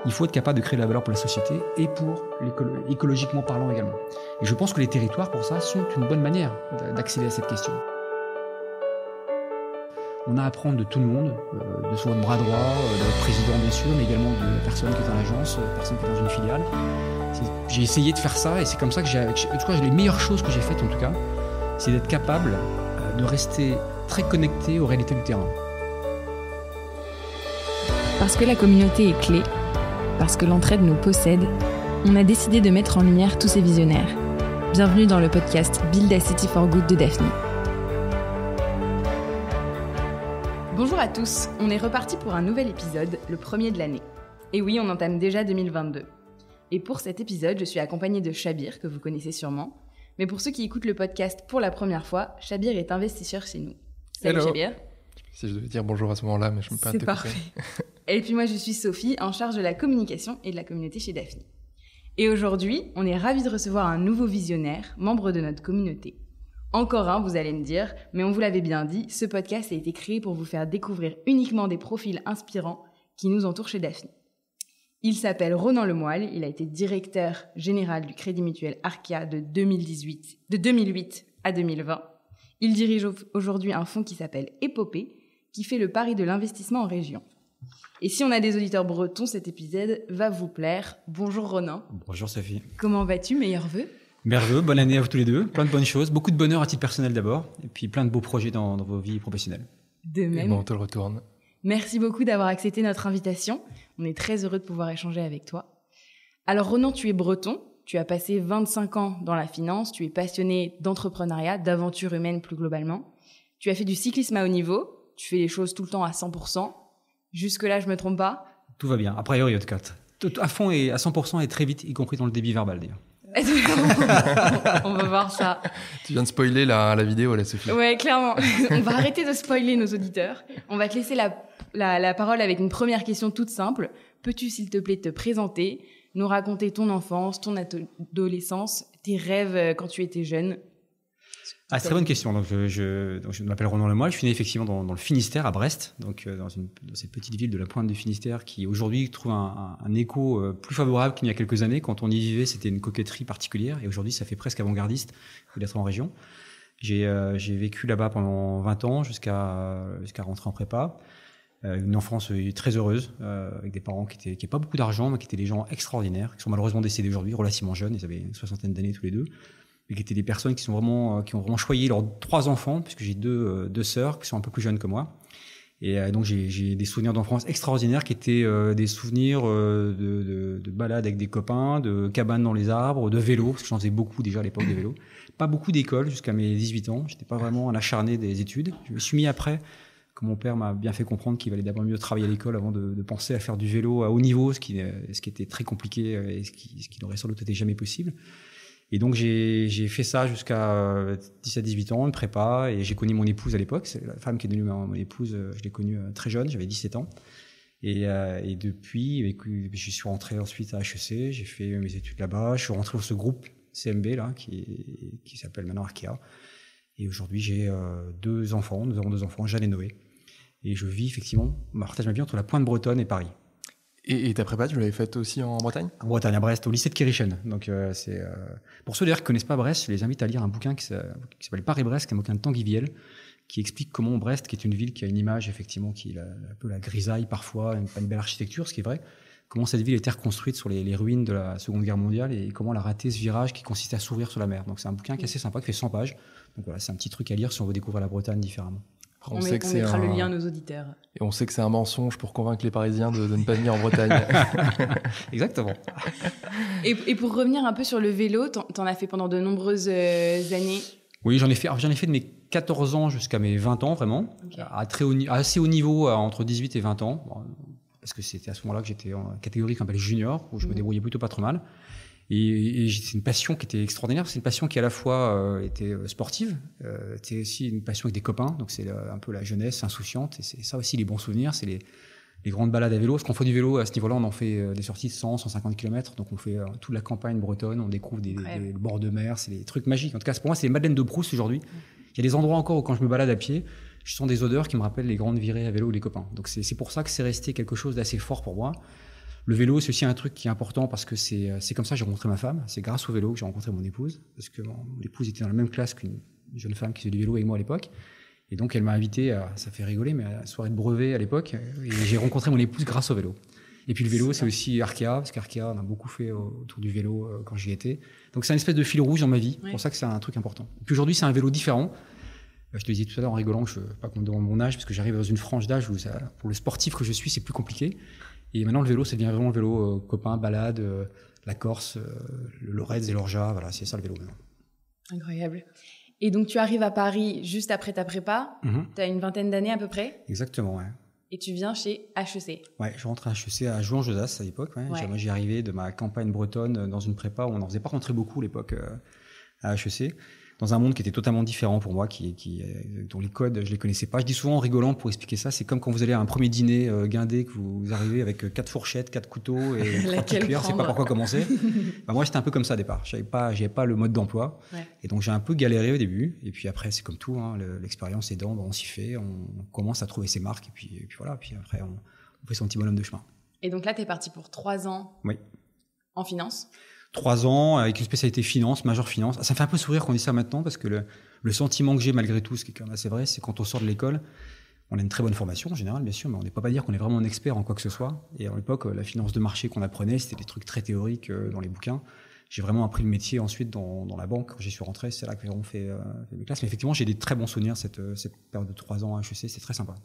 il faut être capable de créer de la valeur pour la société et pour écologiquement parlant également. Et je pense que les territoires, pour ça, sont une bonne manière d'accéder à cette question. On a à apprendre de tout le monde, de son bras droit, de notre président bien sûr, mais également de la personne qui est en agence, de la personne qui est dans une filiale. J'ai essayé de faire ça et c'est comme ça que les meilleures choses que j'ai faites en tout cas, c'est d'être capable de rester très connecté aux réalités du terrain. Parce que la communauté est clé, parce que l'entraide nous possède, on a décidé de mettre en lumière tous ces visionnaires. Bienvenue dans le podcast Build a City for Good de Daphne. Bonjour à tous, on est reparti pour un nouvel épisode, le premier de l'année. Et oui, on entame déjà 2022. Et pour cet épisode, je suis accompagnée de Chabir, que vous connaissez sûrement. Mais pour ceux qui écoutent le podcast pour la première fois, Chabir est investisseur chez nous. Salut Hello. Chabir. Si je devais dire bonjour à ce moment-là, mais je ne peux pas te C'est parfait. Et puis moi, je suis Sophie, en charge de la communication et de la communauté chez Daphne. Et aujourd'hui, on est ravis de recevoir un nouveau visionnaire, membre de notre communauté. Encore un, vous allez me dire, mais on vous l'avait bien dit, ce podcast a été créé pour vous faire découvrir uniquement des profils inspirants qui nous entourent chez Daphne. Il s'appelle Ronan Lemoyle, il a été directeur général du Crédit Mutuel Arkéa de 2008 à 2020. Il dirige aujourd'hui un fonds qui s'appelle Épopée, qui fait le pari de l'investissement en région. Et si on a des auditeurs bretons, cet épisode va vous plaire. Bonjour Ronan. Bonjour Sophie. Comment vas-tu? Meilleurs vœux. Merveilleux, bonne année à vous tous les deux, plein de bonnes choses, beaucoup de bonheur à titre personnel d'abord, et puis plein de beaux projets dans vos vies professionnelles. De Et même. bon, on te le retourne. Merci beaucoup d'avoir accepté notre invitation. On est très heureux de pouvoir échanger avec toi. Alors Ronan, tu es breton, tu as passé 25 ans dans la finance, tu es passionné d'entrepreneuriat, d'aventure humaine plus globalement. Tu as fait du cyclisme à haut niveau, tu fais les choses tout le temps à 100%. Jusque-là, je me trompe pas? Tout va bien, a priori, en tout cas. Tout à fond et à 100% et très vite, y compris dans le débit verbal d'ailleurs. On va voir ça. Tu viens de spoiler la vidéo, là, Sophie. Ouais, clairement. On va arrêter de spoiler nos auditeurs. On va te laisser la parole avec une première question toute simple. Peux-tu, s'il te plaît, te présenter, nous raconter ton enfance, ton adolescence, tes rêves quand tu étais jeune? Ah, c'est très bonne question. Donc, je m'appelle Ronan Lemoyle. Je suis né effectivement dans le Finistère, à Brest, donc dans cette petite ville de la pointe du Finistère qui aujourd'hui trouve un écho plus favorable qu'il y a quelques années. Quand on y vivait, c'était une coquetterie particulière, et aujourd'hui, ça fait presque avant-gardiste d'être en région. J'ai vécu là-bas pendant 20 ans jusqu'à rentrer en prépa. Une enfance très heureuse, avec des parents qui n'avaient pas beaucoup d'argent, mais qui étaient des gens extraordinaires, qui sont malheureusement décédés aujourd'hui, relativement jeunes. Ils avaient une soixantaine d'années tous les deux. Et qui étaient des personnes qui ont vraiment choyé leurs 3 enfants, puisque j'ai deux sœurs qui sont un peu plus jeunes que moi. Et donc j'ai des souvenirs d'enfance extraordinaires qui étaient des souvenirs de balades avec des copains, de cabanes dans les arbres, de vélo, parce que j'en faisais beaucoup déjà à l'époque de vélo. Pas beaucoup d'école jusqu'à mes 18 ans. J'étais pas vraiment un acharné des études. Je me suis mis après, que mon père m'a bien fait comprendre qu'il valait d'abord mieux travailler à l'école avant de penser à faire du vélo à haut niveau, ce qui était très compliqué et ce qui n'aurait sans doute été jamais possible. Et donc j'ai fait ça jusqu'à 17-18 ans, une prépa, et j'ai connu mon épouse à l'époque. C'est la femme qui est devenue mon épouse, je l'ai connue très jeune, j'avais 17 ans. Et depuis, je suis rentré ensuite à HEC, j'ai fait mes études là-bas, je suis rentré dans ce groupe CMB là, qui s'appelle maintenant Arkéa. Et aujourd'hui j'ai 2 enfants, nous avons 2 enfants, Jeanne et Noé. Et je vis effectivement, je partage ma vie entre la pointe bretonne et Paris. Et ta prépa, tu l'avais faite aussi en Bretagne? En Bretagne, à Brest, au lycée de Kérichen. Donc, c'est pour ceux d'ailleurs qui ne connaissent pas Brest, je les invite à lire un bouquin qui s'appelle Paris-Brest, qui est un bouquin de Tanguy Viel, qui explique comment Brest, qui est une ville qui a une image effectivement qui est un peu la grisaille parfois, pas une belle architecture, ce qui est vrai, comment cette ville a été reconstruite sur les ruines de la Seconde Guerre mondiale et comment elle a raté ce virage qui consistait à s'ouvrir sur la mer. Donc c'est un bouquin qui est assez sympa, qui fait 100 pages. Donc voilà, c'est un petit truc à lire si on veut découvrir la Bretagne différemment. On mettra le lien à nos auditeurs. Et on sait que c'est un mensonge pour convaincre les Parisiens de ne pas venir en Bretagne. Exactement. Et pour revenir un peu sur le vélo, t'en as fait pendant de nombreuses années? Oui, j'en ai fait de mes 14 ans jusqu'à mes 20 ans, vraiment. Okay. À assez haut niveau, entre 18 et 20 ans. Bon, parce que c'était à ce moment-là que j'étais en catégorie qu'on appelle junior, où je me débrouillais plutôt pas trop mal. Et c'est une passion qui était extraordinaire. C'est une passion qui à la fois était sportive, c'était aussi une passion avec des copains. Donc c'est un peu la jeunesse insouciante. Et c'est ça aussi les bons souvenirs, c'est les grandes balades à vélo. Parce qu'on fait du vélo à ce niveau-là, on en fait des sorties de 100, 150 km. Donc on fait toute la campagne bretonne, on découvre des bords de mer, c'est des trucs magiques. En tout cas, pour moi, c'est les Madeleines de Proust aujourd'hui. Il y a des endroits encore où quand je me balade à pied, je sens des odeurs qui me rappellent les grandes virées à vélo ou les copains. Donc c'est pour ça que c'est resté quelque chose d'assez fort pour moi. Le vélo, c'est aussi un truc qui est important parce que c'est comme ça que j'ai rencontré ma femme. C'est grâce au vélo que j'ai rencontré mon épouse. Parce que mon épouse était dans la même classe qu'une jeune femme qui faisait du vélo avec moi à l'époque. Et donc, elle m'a invité, ça fait rigoler, mais à la soirée de brevet à l'époque. Et j'ai rencontré mon épouse grâce au vélo. Et puis le vélo, c'est aussi Arkea, parce qu'Arkea, on a beaucoup fait autour du vélo quand j'y étais. Donc c'est une espèce de fil rouge dans ma vie. C'est pour ça que c'est un truc important. Et puis aujourd'hui, c'est un vélo différent. Je te disais tout à l'heure en rigolant que je ne veux pas qu'on me demande mon âge, parce que j'arrive dans une frange d'âge où pour le sportif que je suis, c'est plus compliqué. Et maintenant, le vélo, ça devient vraiment le vélo copain, balade, la Corse, le Lorez et l'Orja. Voilà, c'est ça le vélo maintenant. Incroyable. Et donc, tu arrives à Paris juste après ta prépa. Tu as une vingtaine d'années à peu près. Exactement, ouais. Et tu viens chez HEC. Ouais, je rentre à HEC à Jouan-Josas à l'époque. Ouais. Moi, j'y arrivais de ma campagne bretonne dans une prépa où on n'en faisait pas rentrer beaucoup à l'époque à HEC. Dans un monde qui était totalement différent pour moi, dont les codes, je les connaissais pas. Je dis souvent en rigolant pour expliquer ça, c'est comme quand vous allez à un premier dîner guindé, que vous arrivez avec 4 fourchettes, 4 couteaux et 3 petites cuillères, c'est pas par quoi commencer. Moi, j'étais un peu comme ça au départ. J'avais pas le mode d'emploi. Ouais. Et donc, j'ai un peu galéré au début. Et puis après, c'est comme tout, hein, l'expérience aidant, on s'y fait, on commence à trouver ses marques. Et puis voilà. Puis après, on fait son petit bonhomme de chemin. Et donc là, tu es parti pour 3 ans en finance. 3 ans avec une spécialité finance, majeure finance. Ça me fait un peu sourire qu'on dise ça maintenant parce que le sentiment que j'ai malgré tout, ce qui est quand même assez vrai, c'est quand on sort de l'école, on a une très bonne formation en général, bien sûr, mais on n'est pas dire qu'on est vraiment un expert en quoi que ce soit. Et à l'époque, la finance de marché qu'on apprenait, c'était des trucs très théoriques dans les bouquins. J'ai vraiment appris le métier ensuite dans la banque. Quand j'y suis rentré, c'est là que j'ai vraiment fait mes classes. Mais effectivement, j'ai des très bons souvenirs cette période de 3 ans à HEC, c'est très sympa.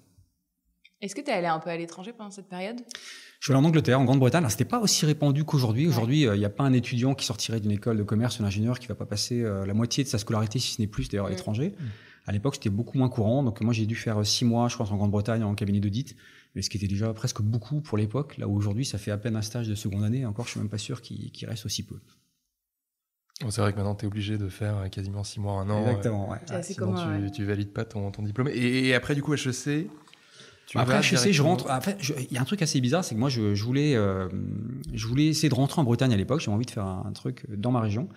Est-ce que tu es allé un peu à l'étranger pendant cette période ? Je suis allé en Angleterre, en Grande-Bretagne. Alors, c'était pas aussi répandu qu'aujourd'hui. Aujourd'hui, il n'y a pas un étudiant qui sortirait d'une école de commerce ou d'ingénieur qui va pas passer la moitié de sa scolarité, si ce n'est plus, d'ailleurs, à l'étranger. À l'époque, c'était beaucoup moins courant. Donc, moi, j'ai dû faire 6 mois, je pense, en Grande-Bretagne, en cabinet d'audit. Mais ce qui était déjà presque beaucoup pour l'époque. Là où aujourd'hui, ça fait à peine un stage de seconde année. Encore, je suis même pas sûr qu'il reste aussi peu. C'est vrai que maintenant, tu es obligé de faire quasiment 6 mois, 1 an. Exactement, ouais. C'est assez sinon, commun, tu valides pas ton diplôme. Et après, du coup, HEC... Après HEC, je rentre. Il y a un truc assez bizarre, c'est que moi, je voulais essayer de rentrer en Bretagne à l'époque. J'avais envie de faire un truc dans ma région.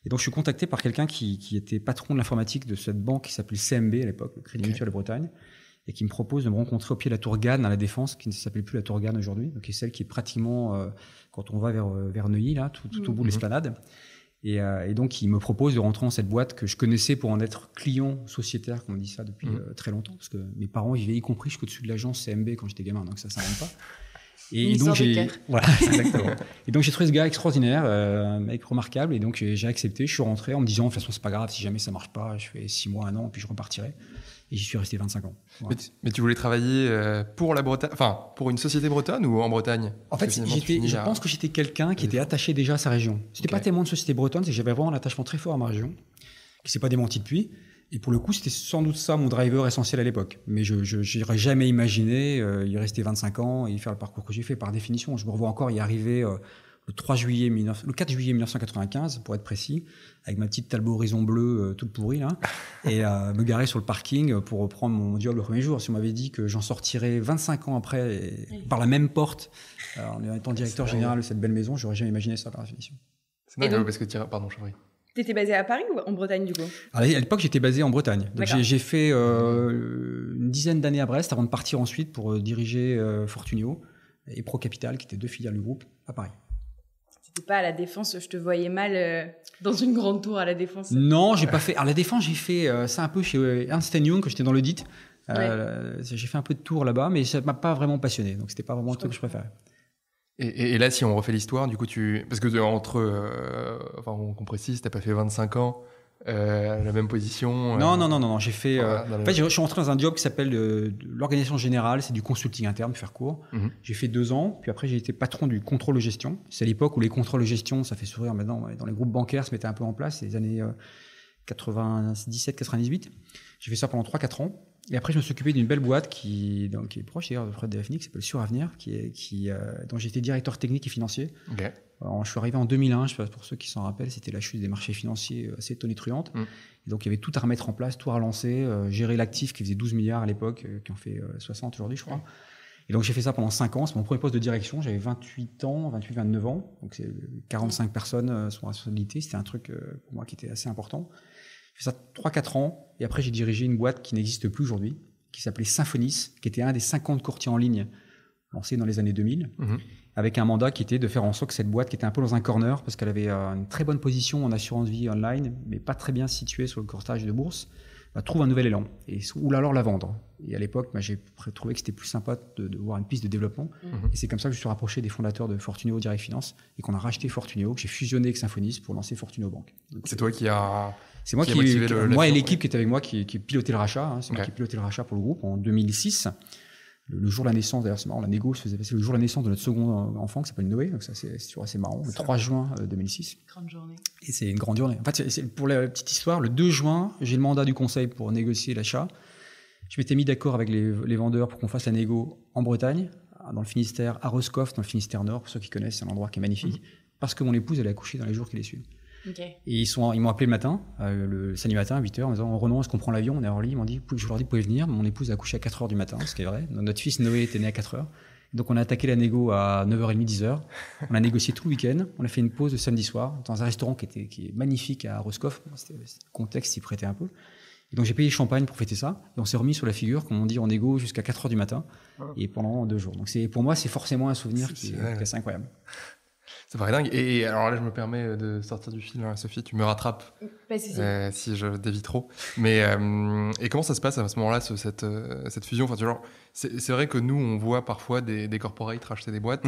Et donc, je suis contacté par quelqu'un qui était patron de l'informatique de cette banque qui s'appelait CMB à l'époque, le Crédit Mutuel de Bretagne, et qui me propose de me rencontrer au pied de la Tour Gann à la Défense, qui ne s'appelle plus la Tour Gann aujourd'hui, donc qui est celle qui est pratiquement quand on va vers Neuilly, là, tout au bout de l'esplanade. Et donc, il me propose de rentrer dans cette boîte que je connaissais pour en être client sociétaire, comme on dit ça depuis très longtemps, parce que mes parents vivaient y compris jusqu'au-dessus de l'agence CMB quand j'étais gamin, donc ça s'invente pas. Et donc voilà, exactement. Et donc j'ai trouvé ce gars extraordinaire, un mec remarquable, et donc j'ai accepté. Je suis rentré en me disant de toute façon c'est pas grave, si jamais ça marche pas, je fais 6 mois, 1 an, puis je repartirai. Et j'y suis resté 25 ans. Voilà. Mais tu voulais travailler pour la Bretagne, enfin pour une société bretonne ou en Bretagne ? En fait, je pense que j'étais quelqu'un qui était attaché déjà à sa région. C'était pas tellement une société bretonne, c'est que j'avais vraiment un attachement très fort à ma région, qui s'est pas démenti depuis. Et pour le coup, c'était sans doute ça mon driver essentiel à l'époque. Mais je n'aurais jamais imaginé y rester 25 ans et faire le parcours que j'ai fait par définition. Je me revois encore y arriver le 4 juillet 1995, pour être précis, avec ma petite Talbot Horizon bleue toute pourrie, là, et me garer sur le parking pour reprendre mon job le premier jour. Si on m'avait dit que j'en sortirais 25 ans après, par la même porte, en étant directeur général de cette belle maison, j'aurais jamais imaginé ça par définition. C'est dingue, parce que pardon, Chavry. T'étais basé à Paris ou en Bretagne, du coup ? Alors, à l'époque, j'étais basé en Bretagne. Donc, j'ai fait une dizaine d'années à Brest avant de partir ensuite pour diriger Fortunio et ProCapital, qui étaient 2 filiales du groupe, à Paris. C'était pas à la Défense, je te voyais mal dans une grande tour à la Défense. Non, j'ai pas fait. Alors, la Défense, j'ai fait ça un peu chez Ernst & Young quand j'étais dans l'audit. J'ai fait un peu de tour là-bas, mais ça m'a pas vraiment passionné. Donc, c'était pas vraiment le truc que je préférais. Et là, si on refait l'histoire, du coup, parce que qu'on précise, t'as pas fait 25 ans la même position. Non. J'ai fait. En fait, je suis rentré dans un job qui s'appelle de l'organisation générale, c'est du consulting interne, pour faire court. J'ai fait 2 ans, puis après j'ai été patron du contrôle de gestion. C'est à l'époque où les contrôles de gestion, ça fait sourire maintenant, dans les groupes bancaires, se mettaient un peu en place, c'est les années 97-98. J'ai fait ça pendant 3-4 ans. Et après, je me suis occupé d'une belle boîte qui est proche d'ailleurs de Fred Delphine, qui s'appelle Suravenir, dont j'étais directeur technique et financier. Okay. Alors, je suis arrivé en 2001, je sais pas, pour ceux qui s'en rappellent, c'était la chute des marchés financiers assez tonitruante. Et donc, il y avait tout à remettre en place, tout à relancer, gérer l'actif qui faisait 12 milliards à l'époque, qui en fait 60 aujourd'hui, je crois. Et donc, j'ai fait ça pendant 5 ans. C'est mon premier poste de direction. J'avais 28 ans, 29 ans. Donc, c'est 45 personnes sous responsabilité. C'était un truc pour moi qui était assez important. J'ai fait ça 3-4 ans, et après j'ai dirigé une boîte qui n'existe plus aujourd'hui, qui s'appelait Symphonis, qui était un des 50 courtiers en ligne lancé dans les années 2000, avec un mandat qui était de faire en sorte que cette boîte, qui était un peu dans un corner, parce qu'elle avait une très bonne position en assurance vie online, mais pas très bien située sur le courtage de bourse, trouve un nouvel élan, ou alors la vendre. Et à l'époque, j'ai trouvé que c'était plus sympa de voir une piste de développement. Et c'est comme ça que je suis rapproché des fondateurs de Fortuneo Direct Finance, et qu'on a racheté Fortuneo, que j'ai fusionné avec Symphonis pour lancer Fortuneo Bank. C'est toi qui a... C'est moi moi et l'équipe qui était avec moi qui pilotait le rachat. C'est moi qui pilotais le rachat pour le groupe en 2006. Le jour de la naissance, d'ailleurs, c'est marrant, la négo se faisait passer le jour de la naissance de notre second enfant qui s'appelle Noé, donc ça c'est toujours assez marrant, le 3 juin 2006. Grande journée. Et c'est une grande journée. En fait, pour la petite histoire, le 2 juin, j'ai le mandat du conseil pour négocier l'achat. Je m'étais mis d'accord avec les vendeurs pour qu'on fasse la négo en Bretagne, dans le Finistère, à Roscoff, dans le Finistère Nord, pour ceux qui connaissent, c'est un endroit qui est magnifique, parce que mon épouse, elle a accouché dans les jours qui les suivent. Okay. Et ils m'ont appelé le matin, le samedi matin à 8h, en disant Renan, est-ce qu'on prend l'avion? On est à Orly. Ils m'ont dit, je leur ai dit, vous pouvez venir. Mon épouse a accouché à 4h du matin, ce qui est vrai. Donc, notre fils Noé était né à 4h. Donc on a attaqué la négo à 9h30, 10h. On a négocié tout le week-end. On a fait une pause le samedi soir dans un restaurant qui est magnifique à Roscoff. Le contexte s'y prêtait un peu. Et donc j'ai payé le champagne pour fêter ça. Et on s'est remis sur la figure, comme on dit, en négo jusqu'à 4h du matin. Et pendant 2 jours. Donc pour moi, c'est forcément un souvenir qui est assez incroyable. Ça paraît dingue. Et alors là, je me permets de sortir du fil, Sophie, tu me rattrapes si je dévie trop. Mais et comment ça se passe à ce moment-là, cette fusion? Enfin, c'est vrai que nous, on voit parfois des corporates racheter des boîtes.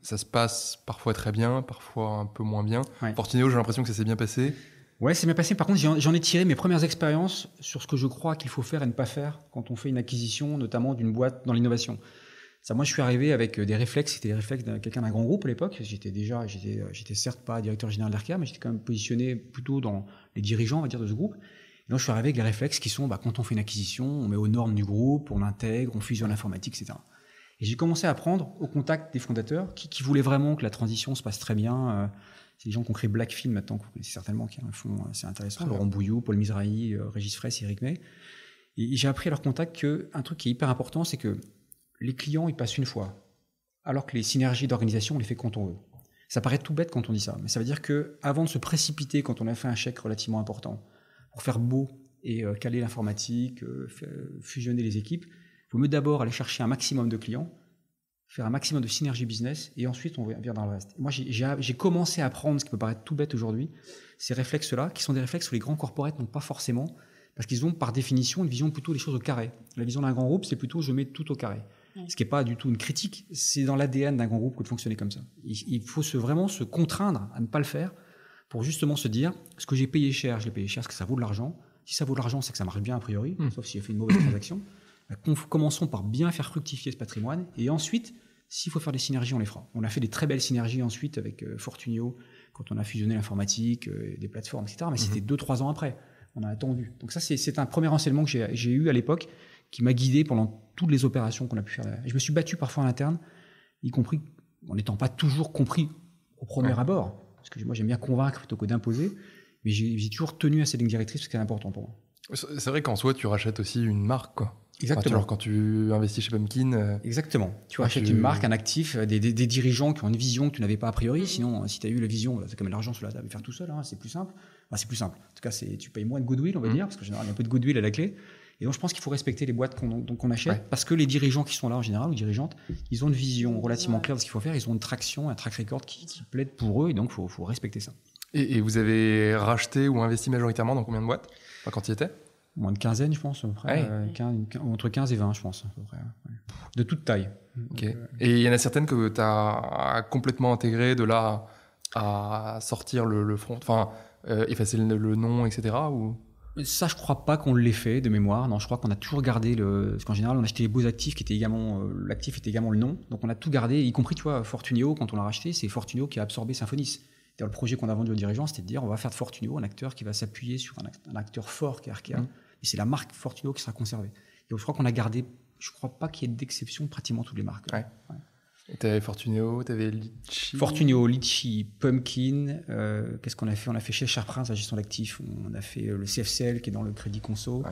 Ça se passe parfois très bien, parfois un peu moins bien. Ouais. Fortuneo, j'ai l'impression que ça s'est bien passé. Ouais, c'est bien passé. Par contre, j'en ai tiré mes premières expériences sur ce que je crois qu'il faut faire et ne pas faire quand on fait une acquisition, notamment d'une boîte dans l'innovation. Ça, moi, je suis arrivé avec des réflexes. C'était les réflexes de quelqu'un d'un grand groupe à l'époque. J'étais certes pas directeur général d'Arca, mais j'étais quand même positionné plutôt dans les dirigeants, on va dire, de ce groupe. Et donc, je suis arrivé avec les réflexes qui sont, quand on fait une acquisition, on met aux normes du groupe, on l'intègre, on fusionne l'informatique, etc. Et j'ai commencé à prendre au contact des fondateurs qui voulaient vraiment que la transition se passe très bien. C'est des gens qui ont créé Blackfin maintenant, que vous connaissez certainement, qui est un fonds assez intéressant. Laurent Bouillot, Paul Mizrahi, Régis Fraisse, Eric May. Et j'ai appris à leur contact qu'un truc qui est hyper important, c'est que les clients, ils passent une fois, alors que les synergies d'organisation, on les fait quand on veut. Ça paraît tout bête quand on dit ça, mais ça veut dire qu'avant de se précipiter quand on a fait un chèque relativement important, pour faire beau et caler l'informatique, fusionner les équipes, il vaut mieux d'abord aller chercher un maximum de clients, faire un maximum de synergie business, et ensuite on vient dans le reste. Et moi, j'ai commencé à apprendre ce qui peut paraître tout bête aujourd'hui, ces réflexes-là, qui sont des réflexes que les grands corporates n'ont pas forcément, parce qu'ils ont par définition une vision plutôt des choses au carré. La vision d'un grand groupe, c'est plutôt je mets tout au carré. Ce qui n'est pas du tout une critique, c'est dans l'ADN d'un grand groupe que de fonctionner comme ça. Il faut vraiment se contraindre à ne pas le faire pour justement se dire, ce que j'ai payé cher, je l'ai payé cher parce que ça vaut de l'argent. Si ça vaut de l'argent, c'est que ça marche bien a priori, sauf s'il a fait une mauvaise transaction. Commençons par bien faire fructifier ce patrimoine et ensuite, s'il faut faire des synergies, on les fera. On a fait des très belles synergies ensuite avec Fortuneo, quand on a fusionné l'informatique, des plateformes, etc. Mais c'était 2-3 ans après. On a attendu. Donc ça, c'est un premier renseignement que j'ai eu à l'époque, qui m'a guidé pendant toutes les opérations qu'on a pu faire. Et je me suis battu parfois en interne, y compris en n'étant pas toujours compris au premier abord. Parce que moi, j'aime bien convaincre plutôt que d'imposer. Mais j'ai toujours tenu à cette ligne directrice parce qu'elle est importante pour moi. C'est vrai qu'en soi, tu rachètes aussi une marque, quoi. Exactement. Enfin, quand tu investis chez Pumpkin... Exactement. Tu rachètes une marque, un actif, des dirigeants qui ont une vision que tu n'avais pas a priori. Sinon, si tu as eu la vision, c'est comme l'argent sur la table, faire tout seul, c'est plus simple. C'est plus simple. En tout cas, tu payes moins de goodwill, on va dire, parce qu'en général, il y a un peu de goodwill à la clé. Et donc, je pense qu'il faut respecter les boîtes qu'on achète, parce que les dirigeants qui sont là, en général, ou dirigeantes, ils ont une vision relativement claire de ce qu'il faut faire, ils ont une traction, un track record qui plaide pour eux, et donc il faut respecter ça. Et vous avez racheté ou investi majoritairement dans combien de boîtes, quand il y était? Moins de quinzaine, je pense, à peu près. Entre 15 et 20, je pense, à peu près. Ouais. De toute taille. Okay. Et il y en a certaines que tu as complètement intégrées, de là à sortir le front, enfin, effacer le nom, etc. ou... Ça, je crois pas qu'on l'ait fait de mémoire. Non, je crois qu'on a toujours gardé parce qu'en général, on achetait les beaux actifs qui étaient également, l'actif était également le nom. Donc, on a tout gardé, y compris, tu vois, Fortuneo, quand on l'a racheté, c'est Fortuneo qui a absorbé Symphonis. Le projet qu'on a vendu aux dirigeants, c'était de dire, on va faire de Fortuneo un acteur qui va s'appuyer sur un acteur fort qui est Arkea. Et c'est la marque Fortuneo qui sera conservée. Et donc, je crois qu'on a gardé, je crois pas qu'il y ait d'exception pratiquement toutes les marques. Ouais. Tu avais Fortuneo, tu avais Litchi. Fortuneo, Litchi, Pumpkin. Qu'est-ce qu'on a fait? On a fait chez Sharprince la gestion d'actifs. On a fait le CFCL qui est dans le crédit conso. Ouais.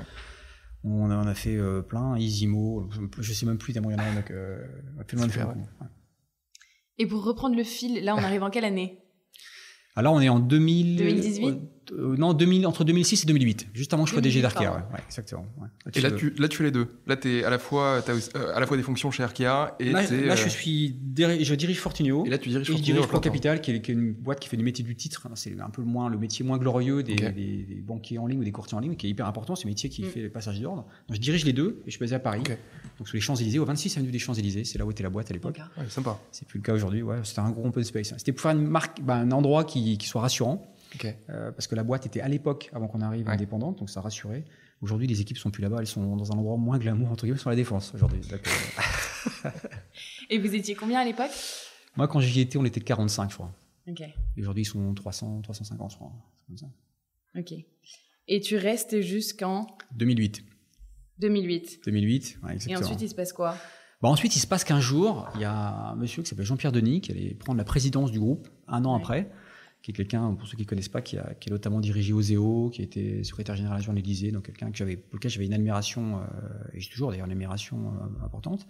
On a fait plein. Easymo. Je sais même plus tellement il y en a. Donc, on a fait loin de faire. Ouais. Et pour reprendre le fil, là, on arrive en quelle année? Alors, on est en 2018 Non, entre 2006 et 2008, juste avant que je sois DG d'Arkea. Ouais, exactement. Ouais. Et là, tu fais les deux. Là, tu as à la fois des fonctions chez Arkea et là, je dirige Fortuneo. Et là, tu diriges Fortuneo. Je dirige ProCapital, qui est une boîte qui fait du métier du titre. C'est un peu le métier moins glorieux des banquiers en ligne ou des courtiers en ligne, qui est hyper important. C'est le métier qui fait les passages d'ordre. Donc, je dirige les deux et je suis basé à Paris. Donc, sur les Champs-Élysées, au 26 avenue des Champs-Élysées. C'est là où était la boîte à l'époque. Ouais, sympa. C'est plus le cas aujourd'hui. Ouais, c'était un gros open space. C'était pour faire une marque, un endroit qui soit rassurant. Parce que la boîte était à l'époque, avant qu'on arrive, indépendante, donc ça rassurait. Aujourd'hui, les équipes sont plus là-bas, elles sont dans un endroit moins glamour, entre guillemets, sur la Défense aujourd'hui. Et vous étiez combien à l'époque? Moi, quand j'y étais, on était 45, je crois. Et aujourd'hui, ils sont 300, 350, je crois. Comme ça. Et tu restes jusqu'en 2008. 2008, ouais, exactement. Et ensuite, il se passe quoi? Ensuite, il se passe qu'un jour, il y a un monsieur qui s'appelle Jean-Pierre Denis qui allait prendre la présidence du groupe un an après, qui est quelqu'un, pour ceux qui ne connaissent pas, qui a notamment dirigé Oseo, qui était secrétaire général adjoint de l'Élysée, donc quelqu'un pour lequel j'avais une admiration, et j'ai toujours d'ailleurs une admiration importante,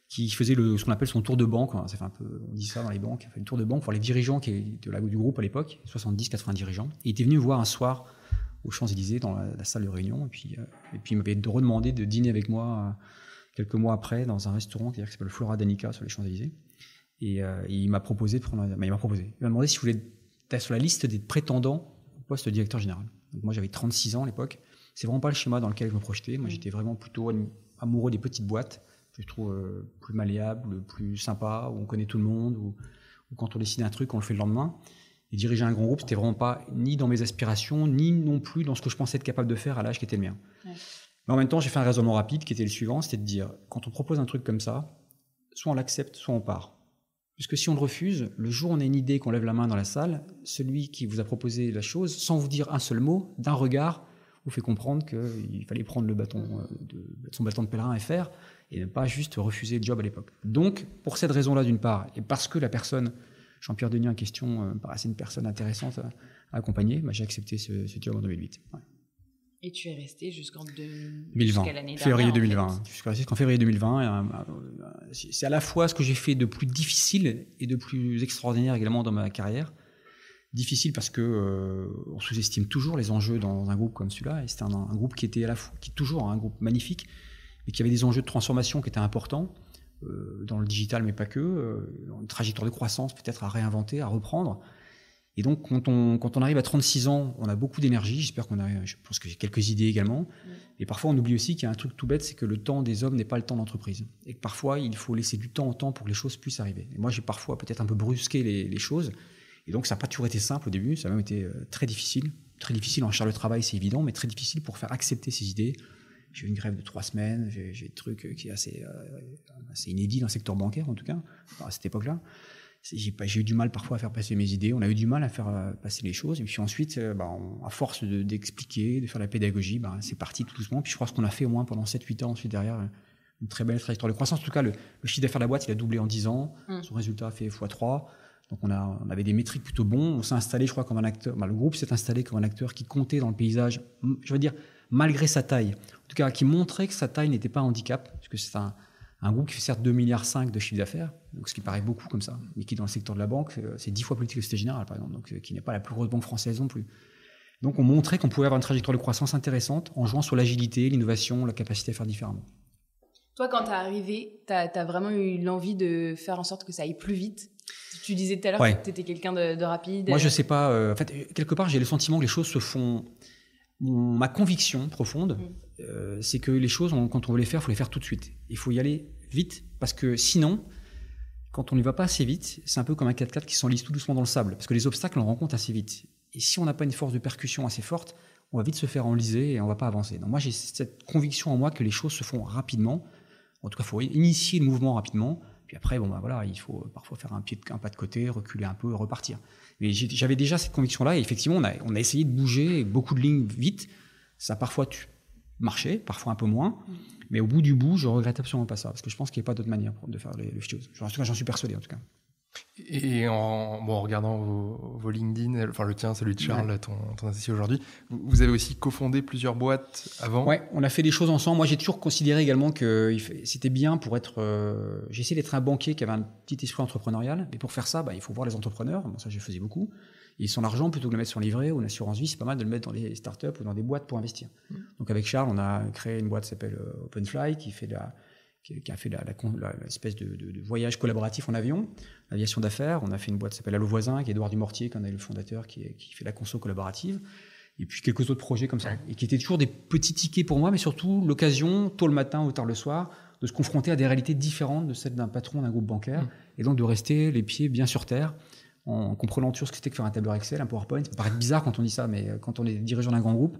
qui faisait ce qu'on appelle son tour de banque. Ça fait un peu, on dit ça dans les banques, il fait une tour de banque pour les dirigeants du groupe à l'époque, 70-80 dirigeants. Et il était venu me voir un soir aux Champs-Élysées, dans la salle de réunion, et puis il m'avait redemandé de dîner avec moi quelques mois après dans un restaurant qui s'appelle Flora Danica sur les Champs-Élysées. Et il m'a proposé il m'a demandé si je voulais être sur la liste des prétendants au poste de directeur général. Donc moi, j'avais 36 ans à l'époque. C'est vraiment pas le schéma dans lequel je me projetais. Moi, j'étais vraiment plutôt amoureux des petites boîtes que je trouve plus malléables, plus sympas, où on connaît tout le monde, où quand on décide un truc, on le fait le lendemain. Et diriger un grand groupe, c'était vraiment pas ni dans mes aspirations, ni non plus dans ce que je pensais être capable de faire à l'âge qui était le mien. Mais en même temps, j'ai fait un raisonnement rapide qui était le suivant, c'était de dire, quand on propose un truc comme ça, soit on l'accepte, soit on part. Puisque si on le refuse, le jour où on a une idée, qu'on lève la main dans la salle, celui qui vous a proposé la chose, sans vous dire un seul mot, d'un regard, vous fait comprendre qu'il fallait prendre son bâton de pèlerin et faire, et ne pas juste refuser le job à l'époque. Donc, pour cette raison-là, d'une part, et parce que la personne, Jean-Pierre Denis en question, paraissait une personne intéressante à accompagner, j'ai accepté ce job en 2008. Ouais. Et tu es resté jusqu'à l'année février 2020. Jusqu'en février 2020. C'est à la fois ce que j'ai fait de plus difficile et de plus extraordinaire également dans ma carrière. Difficile parce que on sous-estime toujours les enjeux dans un groupe comme celui-là. Et c'était un groupe qui était qui est toujours un groupe magnifique, mais qui avait des enjeux de transformation qui étaient importants, dans le digital, mais pas que, dans une trajectoire de croissance peut-être à réinventer, à reprendre. Et donc, quand on arrive à 36 ans, on a beaucoup d'énergie. Je pense que j'ai quelques idées également. Et parfois, on oublie aussi qu'il y a un truc tout bête, c'est que le temps des hommes n'est pas le temps d'entreprise. Et que parfois, il faut laisser du temps au temps pour que les choses puissent arriver. Et moi, j'ai parfois peut-être un peu brusqué les choses. Et donc, ça n'a pas toujours été simple au début. Ça a même été très difficile. Très difficile en charge de travail, c'est évident, mais très difficile pour faire accepter ces idées. J'ai eu une grève de 3 semaines. J'ai des trucs qui est assez inédit dans le secteur bancaire, en tout cas, à cette époque-là. J'ai eu du mal parfois à faire passer mes idées, on a eu du mal à faire passer les choses, et puis ensuite, à force d'expliquer, de faire la pédagogie, c'est parti tout doucement, puis je crois ce qu'on a fait au moins pendant 7-8 ans ensuite derrière, une très belle trajectoire de croissance. En tout cas, le chiffre d'affaires de la boîte, il a doublé en 10 ans, son résultat a fait x3, donc on avait des métriques plutôt bons, on s'est installé, je crois, comme un acteur, le groupe s'est installé comme un acteur qui comptait dans le paysage, je veux dire, malgré sa taille, en tout cas, qui montrait que sa taille n'était pas un handicap, parce que c'est un groupe qui fait certes 2,5 milliards de chiffre d'affaires, donc ce qui paraît beaucoup comme ça, mais qui dans le secteur de la banque, c'est 10 fois plus que Société Générale par exemple, donc qui n'est pas la plus grosse banque française non plus. Donc on montrait qu'on pouvait avoir une trajectoire de croissance intéressante en jouant sur l'agilité, l'innovation, la capacité à faire différemment. Toi, quand tu es arrivé, tu as vraiment eu l'envie de faire en sorte que ça aille plus vite. Tu disais tout à l'heure que tu étais quelqu'un de rapide. Moi, je sais pas. En fait, quelque part, j'ai le sentiment que les choses se font. Ma conviction profonde, c'est que les choses, quand on veut les faire, il faut les faire tout de suite. Il faut y aller vite, parce que sinon, quand on n'y va pas assez vite, c'est un peu comme un 4x4 qui s'enlise tout doucement dans le sable, parce que les obstacles, on rencontre assez vite. Et si on n'a pas une force de percussion assez forte, on va vite se faire enliser et on ne va pas avancer. Donc moi, j'ai cette conviction en moi que les choses se font rapidement. En tout cas, il faut initier le mouvement rapidement. Puis après, il faut parfois faire un pas de côté, reculer un peu, repartir. Mais j'avais déjà cette conviction-là, et effectivement, on a essayé de bouger beaucoup de lignes vite. Ça a parfois marché, parfois un peu moins. Mais au bout du bout, je regrette absolument pas ça, parce que je pense qu'il n'y a pas d'autre manière de faire les choses. En tout cas, j'en suis persuadé, en tout cas. Et en regardant vos LinkedIn, enfin le tien, celui de Charles, ton associé aujourd'hui, vous avez aussi cofondé plusieurs boîtes avant. Ouais, on a fait des choses ensemble. Moi, j'ai toujours considéré également que c'était bien pour être... j'ai essayé d'être un banquier qui avait un petit esprit entrepreneurial. Mais pour faire ça, il faut voir les entrepreneurs. Bon, ça, je faisais beaucoup. Et son argent, plutôt que de le mettre sur un livret ou une assurance vie, c'est pas mal de le mettre dans des startups ou dans des boîtes pour investir. Donc avec Charles, on a créé une boîte qui s'appelle Openfly, qui a fait l'espèce de voyage collaboratif en avion, l'aviation d'affaires. On a fait une boîte qui s'appelle Allo Voisin, qui est Édouard Dumortier, qui en est le fondateur, qui fait la conso collaborative. Et puis quelques autres projets comme ça. Et qui étaient toujours des petits tickets pour moi, mais surtout l'occasion, tôt le matin ou tard le soir, de se confronter à des réalités différentes de celles d'un patron d'un groupe bancaire. Et donc de rester les pieds bien sur terre, en comprenant toujours ce que c'était que faire un tableur Excel, un PowerPoint. Ça peut paraître bizarre quand on dit ça, mais quand on est dirigeant d'un grand groupe,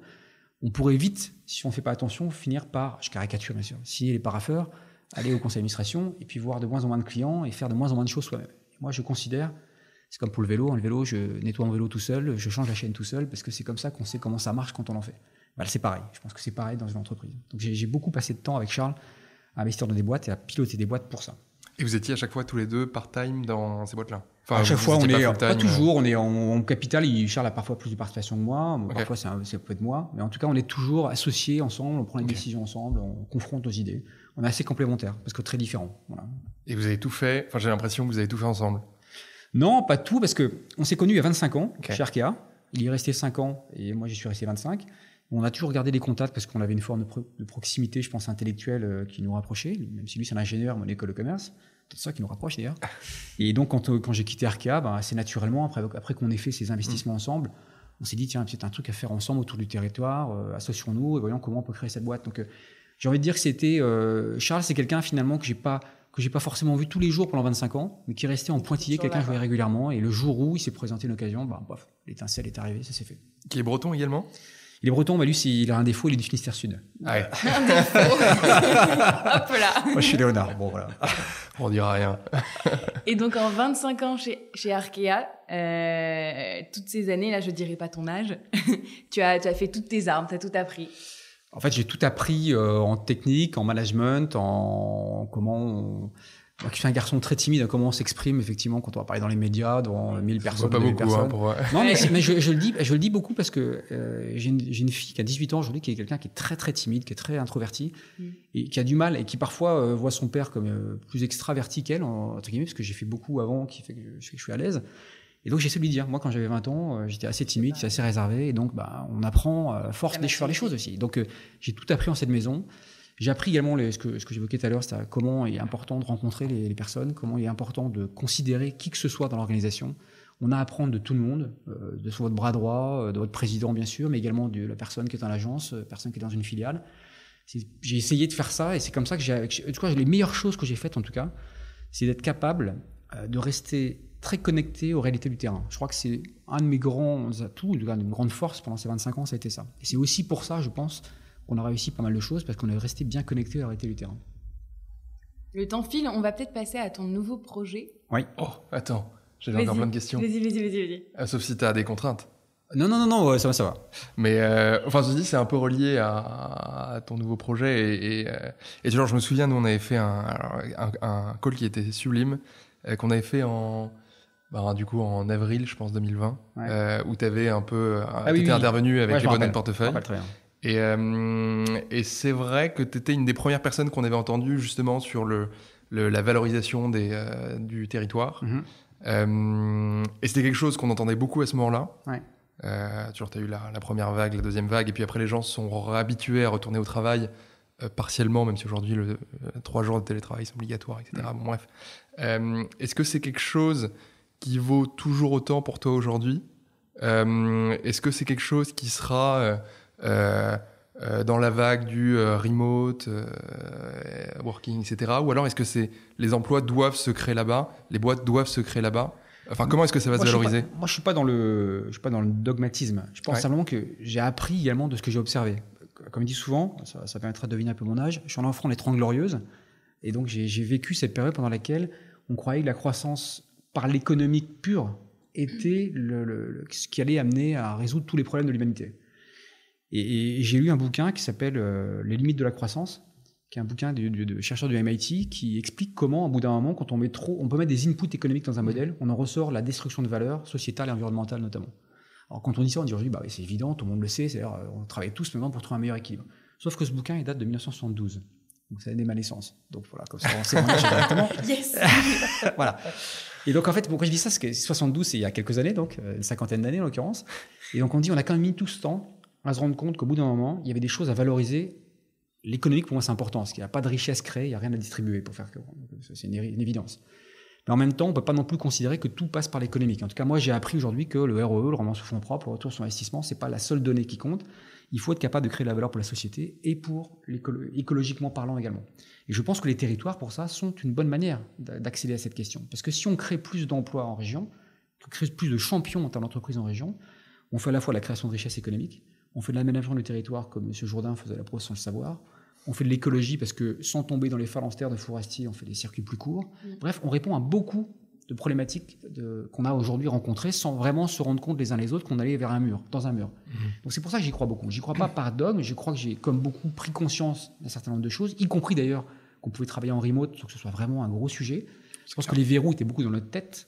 on pourrait vite, si on ne fait pas attention, finir par, je caricature bien sûr, signer les parapheurs, aller au conseil d'administration et puis voir de moins en moins de clients et faire de moins en moins de choses soi-même. Et moi, je considère, c'est comme pour le vélo, je nettoie mon vélo tout seul, je change la chaîne tout seul, parce que c'est comme ça qu'on sait comment ça marche quand on en fait. C'est pareil, je pense que c'est pareil dans une entreprise. Donc j'ai beaucoup passé de temps avec Charles à investir dans des boîtes et à piloter des boîtes pour ça. Et vous étiez à chaque fois tous les deux part-time dans ces boîtes-là? À chaque fois, on est pas toujours, on est en capital. Charles a parfois plus de participation que moi. Parfois, ça peut être moi. Mais en tout cas, on est toujours associés ensemble. On prend les décisions ensemble. On confronte nos idées. On est assez complémentaires parce que très différents. Voilà. Et vous avez tout fait. Enfin, j'ai l'impression que vous avez tout fait ensemble. Non, pas tout, parce que on s'est connus il y a 25 ans chez Arkea. Il y est resté 5 ans et moi, j'y suis resté 25. On a toujours gardé des contacts parce qu'on avait une forme de proximité, je pense, intellectuelle qui nous rapprochait. Même si lui, c'est un ingénieur, mon école de commerce. C'est ça qui nous rapproche d'ailleurs. Et donc, quand j'ai quitté Arkea, assez naturellement, après qu'on ait fait ces investissements ensemble, on s'est dit, tiens, c'est un truc à faire ensemble autour du territoire, associons-nous et voyons comment on peut créer cette boîte. Donc, j'ai envie de dire que c'était... Charles, c'est quelqu'un finalement que j'ai pas forcément vu tous les jours pendant 25 ans, mais qui est resté en pointillé, quelqu'un que je voyais régulièrement. Et le jour où il s'est présenté une occasion, l'étincelle est arrivée, ça s'est fait. Qui est breton également? Il est breton, lui, il a un défaut, il est du Finistère Sud. Ah ouais. Un défaut. Hop là. Moi, je suis Léonard. Bon, voilà. On dira rien. Et donc, en 25 ans chez Arkea, toutes ces années, là, je dirais pas ton âge, tu as fait toutes tes armes, tu as tout appris. En fait, j'ai tout appris en technique, en management, en comment... Moi, je suis un garçon très timide, comment on s'exprime effectivement quand on va parler dans les médias, devant 1000 personnes. Pas beaucoup, pour... Non, mais je le dis beaucoup parce que j'ai une fille qui a 18 ans aujourd'hui, qui est quelqu'un qui est très très timide, qui est très introverti et qui a du mal et qui parfois voit son père comme plus extraverti qu'elle, entre guillemets, parce que j'ai fait beaucoup avant, qui fait que je suis à l'aise. Et donc j'essaie de lui dire, moi quand j'avais 20 ans, j'étais assez timide, j'étais assez réservé, et donc on apprend à force de faire les choses aussi. Donc j'ai tout appris en cette maison. J'ai appris également ce que j'évoquais tout à l'heure, c'est comment il est important de rencontrer les personnes, comment il est important de considérer qui que ce soit dans l'organisation. On a à apprendre de tout le monde, de votre bras droit, de votre président bien sûr, mais également de la personne qui est dans l'agence, la personne qui est dans une filiale. J'ai essayé de faire ça et c'est comme ça que les meilleures choses que j'ai faites en tout cas, c'est d'être capable de rester très connecté aux réalités du terrain. Je crois que c'est un de mes grands atouts, une grande force pendant ces 25 ans, ça a été ça. Et c'est aussi pour ça, je pense, qu'on a réussi pas mal de choses parce qu'on est resté bien connecté à la réalité du terrain. Le temps file, on va peut-être passer à ton nouveau projet. Oui. Oh, attends, j'avais encore plein de questions. Vas-y. Sauf si tu as des contraintes. Non, ça va. Mais je dis, c'est un peu relié à ton nouveau projet. Et genre, je me souviens, nous, on avait fait un call qui était sublime, qu'on avait fait en avril, je pense, 2020, où tu avais un peu t'étais intervenu avec les bonnets de portefeuille. Très bien. Et c'est vrai que tu étais une des premières personnes qu'on avait entendues justement sur la valorisation du territoire. Et c'était quelque chose qu'on entendait beaucoup à ce moment-là. Ouais. Tu as eu la première vague, la deuxième vague, et puis après les gens se sont habitués à retourner au travail partiellement, même si aujourd'hui 3 jours de télétravail sont obligatoires, etc. Bon, bref. Est-ce que c'est quelque chose qui vaut toujours autant pour toi aujourd'hui? Est-ce que c'est quelque chose qui sera dans la vague du remote, working, etc. Ou alors est-ce que les emplois doivent se créer là-bas, les boîtes doivent se créer là-bas? Enfin, comment est-ce que ça va se valoriser? Moi, je suis pas dans le dogmatisme. Je pense simplement que j'ai appris également de ce que j'ai observé. Comme je dis souvent, ça permettra de deviner un peu mon âge. Je suis un enfant des 30 Glorieuses. Et donc, j'ai vécu cette période pendant laquelle on croyait que la croissance par l'économique pure était ce qui allait amener à résoudre tous les problèmes de l'humanité. Et j'ai lu un bouquin qui s'appelle Les limites de la croissance, qui est un bouquin de chercheurs du MIT qui explique comment, au bout d'un moment, quand on met trop, on peut mettre des inputs économiques dans un modèle, on en ressort la destruction de valeur sociétale et environnementale notamment. Alors quand on dit ça, on dit aujourd'hui, c'est évident, tout le monde le sait, c'est-à-dire on travaille tous maintenant pour trouver un meilleur équilibre. Sauf que ce bouquin, il date de 1972. Donc c'est l'année de ma naissance. Donc voilà, comme ça, on sait mon âge directement. Yes. Voilà. Et donc en fait, quand je dis ça, c'est que 72, c'est il y a quelques années, donc une cinquantaine d'années en l'occurrence. Et donc on dit, on a quand même mis tout ce temps à se rendre compte qu'au bout d'un moment, il y avait des choses à valoriser. L'économique, pour moi, c'est important, parce qu'il n'y a pas de richesse créée, il n'y a rien à distribuer pour faire que. C'est une évidence. Mais en même temps, on ne peut pas non plus considérer que tout passe par l'économique. En tout cas, moi, j'ai appris aujourd'hui que le ROE, le rendement sur fonds propres, le retour sur investissement, ce n'est pas la seule donnée qui compte. Il faut être capable de créer de la valeur pour la société et pour écologiquement parlant également. Et je pense que les territoires, pour ça, sont une bonne manière d'accéder à cette question. Parce que si on crée plus d'emplois en région, on crée plus de champions en termes d'entreprise en région, on fait à la fois la création de richesses économiques, on fait de l'aménagement du territoire comme M. Jourdain faisait la prose sans le savoir, on fait de l'écologie parce que sans tomber dans les phalanstères de forestiers, on fait des circuits plus courts. Bref, on répond à beaucoup de problématiques qu'on a aujourd'hui rencontrées sans vraiment se rendre compte les uns les autres qu'on allait vers un mur, dans un mur. Donc c'est pour ça que j'y crois beaucoup. J'y crois pas par dogme, je crois que j'ai comme beaucoup pris conscience d'un certain nombre de choses, y compris d'ailleurs qu'on pouvait travailler en remote sans que ce soit vraiment un gros sujet. Je pense que les verrous étaient beaucoup dans notre tête.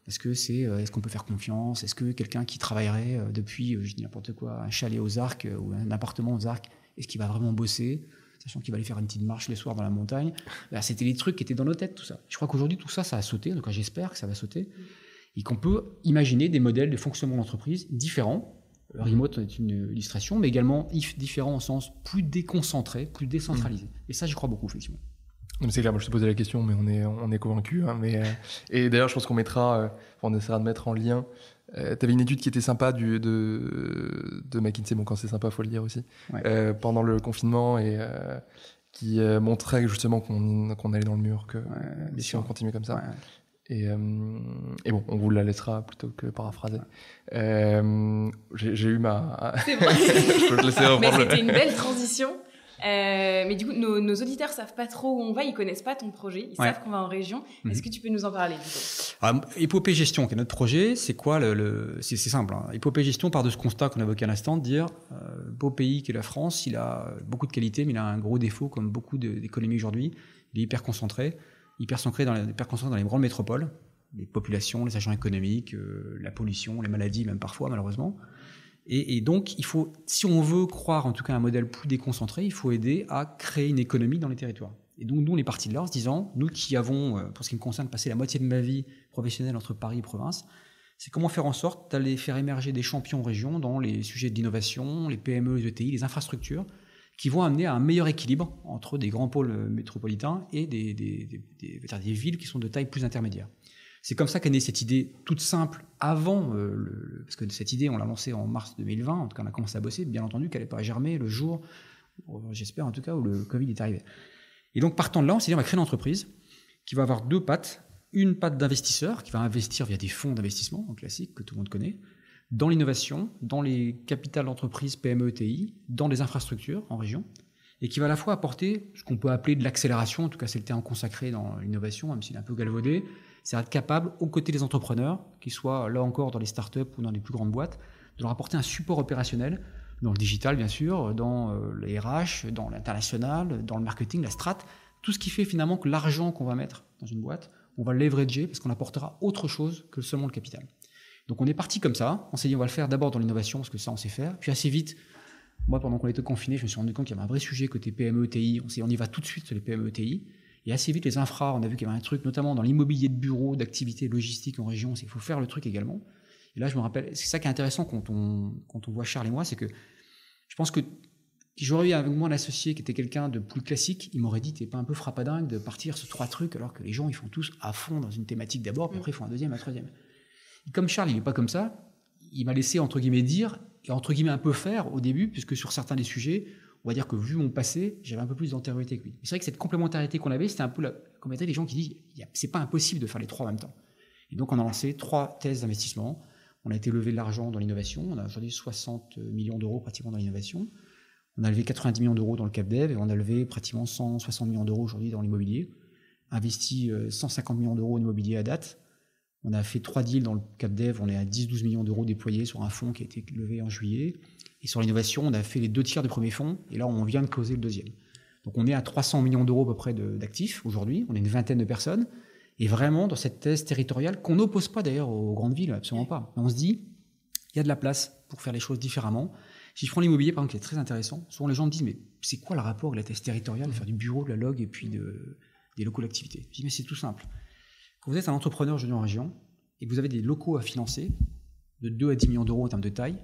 Est-ce que est-ce qu'on peut faire confiance? Est-ce que quelqu'un qui travaillerait depuis, je dis n'importe quoi, un chalet aux Arcs ou un appartement aux Arcs, est-ce qu'il va vraiment bosser, sachant qu'il va aller faire une petite marche les soirs dans la montagne? C'était les trucs qui étaient dans nos têtes, tout ça. Je crois qu'aujourd'hui, tout ça, ça a sauté. Donc, j'espère que ça va sauter. Et qu'on peut imaginer des modèles de fonctionnement d'entreprise différents. Le remote est une illustration, mais également différents au sens plus déconcentré, plus décentralisé. Et ça, j'y crois beaucoup, effectivement. C'est clair, moi je te posais la question, mais on est convaincus. Hein, et d'ailleurs, je pense qu'on mettra, on essaiera de mettre en lien. Tu avais une étude qui était sympa de McKinsey, bon, quand c'est sympa, il faut le dire aussi, pendant le confinement, et qui montrait justement qu'on allait dans le mur, que si on continue comme ça. Ouais. Et bon, on vous la laissera plutôt que paraphraser. J'ai eu ma... C'est vrai. Je peux te laisser reprendre. Mais c'était une belle transition. Mais du coup, nos auditeurs savent pas trop où on va, ils connaissent pas ton projet, ils savent qu'on va en région. Est-ce que tu peux nous en parler du coup? Épopée Gestion, qui est notre projet, c'est quoi c'est simple. Hein. Épopée Gestion part de ce constat qu'on évoquait à l'instant, de dire beau pays qu'est la France, il a beaucoup de qualités, mais il a un gros défaut, comme beaucoup d'économies aujourd'hui. Il est hyper concentré dans les grandes métropoles, les populations, les agents économiques, la pollution, les maladies, même parfois malheureusement. Et donc, il faut, si on veut croire en tout cas à un modèle plus déconcentré, il faut aider à créer une économie dans les territoires. Et donc, nous, on est partis de là en se disant, nous qui avons, pour ce qui me concerne, passé la moitié de ma vie professionnelle entre Paris et province, c'est comment faire en sorte d'aller faire émerger des champions en région dans les sujets d'innovation, les PME, les ETI, les infrastructures, qui vont amener à un meilleur équilibre entre des grands pôles métropolitains et des villes qui sont de taille plus intermédiaire. C'est comme ça qu'est née cette idée toute simple avant, parce que cette idée, on l'a lancée en mars 2020, en tout cas on a commencé à bosser, bien entendu qu'elle n'allait pas germer le jour, j'espère en tout cas, où le Covid est arrivé. Et donc partant de là, on s'est dit on va créer une entreprise qui va avoir deux pattes, une patte d'investisseur qui va investir via des fonds d'investissement, en classique, que tout le monde connaît, dans l'innovation, dans les capitales d'entreprise PME, ETI, dans les infrastructures en région, et qui va à la fois apporter ce qu'on peut appeler de l'accélération, en tout cas c'est le terme consacré dans l'innovation, même s'il est un peu galvaudé, c'est être capable, aux côtés des entrepreneurs, qu'ils soient là encore dans les startups ou dans les plus grandes boîtes, de leur apporter un support opérationnel, dans le digital bien sûr, dans les RH, dans l'international, dans le marketing, la strat, tout ce qui fait finalement que l'argent qu'on va mettre dans une boîte, on va le leverager parce qu'on apportera autre chose que seulement le capital. Donc on est parti comme ça, on s'est dit on va le faire d'abord dans l'innovation parce que ça on sait faire, puis assez vite, moi pendant qu'on était confinés, je me suis rendu compte qu'il y avait un vrai sujet côté PME, ETI, on y va tout de suite sur les PME, ETI. Et assez vite, les infras, on a vu qu'il y avait un truc, notamment dans l'immobilier de bureau, d'activité logistique en région, il faut faire le truc également. Et là, je me rappelle, c'est ça qui est intéressant quand on voit Charles et moi, c'est que je pense que si j'aurais eu avec moi un associé qui était quelqu'un de plus classique, il m'aurait dit, t'es pas un peu frappadingue de partir sur 3 trucs, alors que les gens, ils font tous à fond dans une thématique d'abord, puis après, ils font un deuxième, un troisième. Et comme Charles, il n'est pas comme ça, il m'a laissé, entre guillemets, dire, et entre guillemets, un peu faire au début, puisque sur certains des sujets, on va dire que vu mon passé, j'avais un peu plus d'antériorité que lui. C'est vrai que cette complémentarité qu'on avait, c'était un peu comme étaient les gens qui disent c'est pas impossible de faire les 3 en même temps. Et donc on a lancé 3 thèses d'investissement. On a été lever de l'argent dans l'innovation. On a aujourd'hui 60 millions d'euros pratiquement dans l'innovation. On a levé 90 millions d'euros dans le CapDev et on a levé pratiquement 160 millions d'euros aujourd'hui dans l'immobilier. Investi 150 millions d'euros en immobilier à date. On a fait 3 deals dans le CapDev. On est à 10-12 millions d'euros déployés sur un fonds qui a été levé en juillet. Et sur l'innovation, on a fait les 2 tiers du premier fonds, et là, on vient de closer le deuxième. Donc on est à 300 millions d'euros à peu près d'actifs aujourd'hui, on est une vingtaine de personnes, et vraiment dans cette thèse territoriale qu'on n'oppose pas d'ailleurs aux grandes villes, absolument pas. Mais on se dit, il y a de la place pour faire les choses différemment. Si je prends l'immobilier par exemple, qui est très intéressant, souvent les gens me disent, mais c'est quoi le rapport avec la thèse territoriale, faire du bureau, de la log et puis des locaux d'activité? Je dis, mais c'est tout simple. Quand vous êtes un entrepreneur aujourd'hui en région et que vous avez des locaux à financer de 2 à 10 millions d'euros en termes de taille,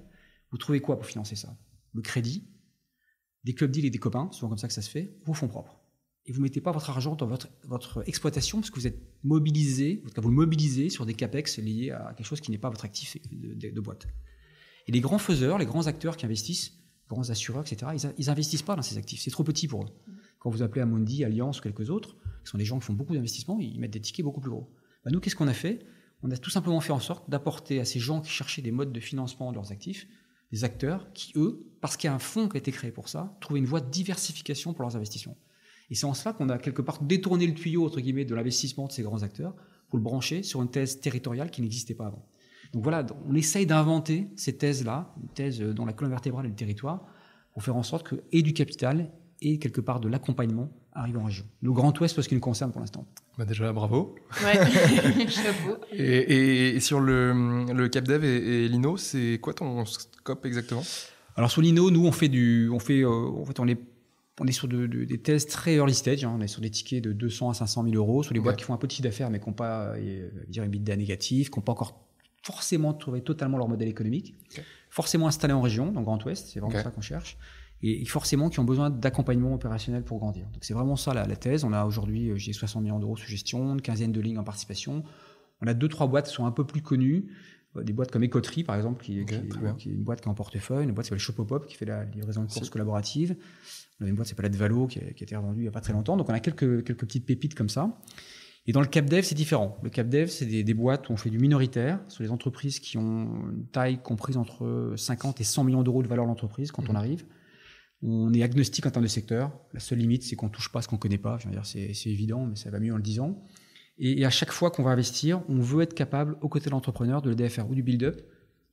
vous trouvez quoi pour financer ça? Le crédit, des clubs deals et des copains, souvent comme ça que ça se fait, vos fonds propres. Et vous ne mettez pas votre argent dans votre exploitation parce que vous êtes mobilisé, vous le mobilisez sur des capex liés à quelque chose qui n'est pas votre actif de boîte. Et les grands faiseurs, les grands acteurs qui investissent, les grands assureurs, etc., ils n'investissent pas dans ces actifs. C'est trop petit pour eux. Quand vous appelez Amundi, Allianz ou quelques autres, qui sont des gens qui font beaucoup d'investissements, ils mettent des tickets beaucoup plus gros. Ben nous, qu'est-ce qu'on a fait? On a tout simplement fait en sorte d'apporter à ces gens qui cherchaient des modes de financement de leurs actifs, des acteurs qui, eux, parce qu'il y a un fonds qui a été créé pour ça, trouvaient une voie de diversification pour leurs investissements. Et c'est en cela qu'on a quelque part détourné le tuyau, entre guillemets, de l'investissement de ces grands acteurs pour le brancher sur une thèse territoriale qui n'existait pas avant. Donc voilà, on essaye d'inventer ces thèses-là, une thèse dont la colonne vertébrale est le territoire, pour faire en sorte que et du capital et quelque part de l'accompagnement arrive en région. Le Grand Ouest, parce qu'il nous concerne pour l'instant. Bah déjà, bravo. Ouais, chapeau. Et sur le CapDev et l'INO, c'est quoi ton scope exactement? Alors sur l'INO, nous, on est sur des thèses très early stage, hein. On est sur des tickets de 200 à 500 000 euros, sur les boîtes qui font un peu de chiffre d'affaires, mais qui n'ont pas un EBITDA négatif, qui n'ont pas encore forcément trouvé totalement leur modèle économique, forcément installés en région, dans le Grand Ouest, c'est vraiment ça qu'on cherche, et forcément qui ont besoin d'accompagnement opérationnel pour grandir. Donc c'est vraiment ça la thèse. On a aujourd'hui, j'ai 60 millions d'euros sous gestion, une quinzaine de lignes en participation. On a 2-3 boîtes qui sont un peu plus connues, des boîtes comme Écoterie, par exemple, qui est une boîte qui est en portefeuille, une boîte qui s'appelle Shopopop, qui fait la livraison de courses collaboratives. On a une boîte qui s'appelle Advalo, qui a été revendue il n'y a pas très longtemps. Donc on a quelques petites pépites comme ça. Et dans le CapDev, c'est différent. Le CapDev, c'est des boîtes où on fait du minoritaire, sur les entreprises qui ont une taille comprise entre 50 et 100 millions d'euros de valeur d'entreprise quand on arrive. On est agnostique en termes de secteur. La seule limite, c'est qu'on ne touche pas ce qu'on ne connaît pas. Je veux dire, c'est évident, mais ça va mieux en le disant. Et à chaque fois qu'on va investir, on veut être capable, aux côtés de l'entrepreneur, de l'aider à faire ou du build-up.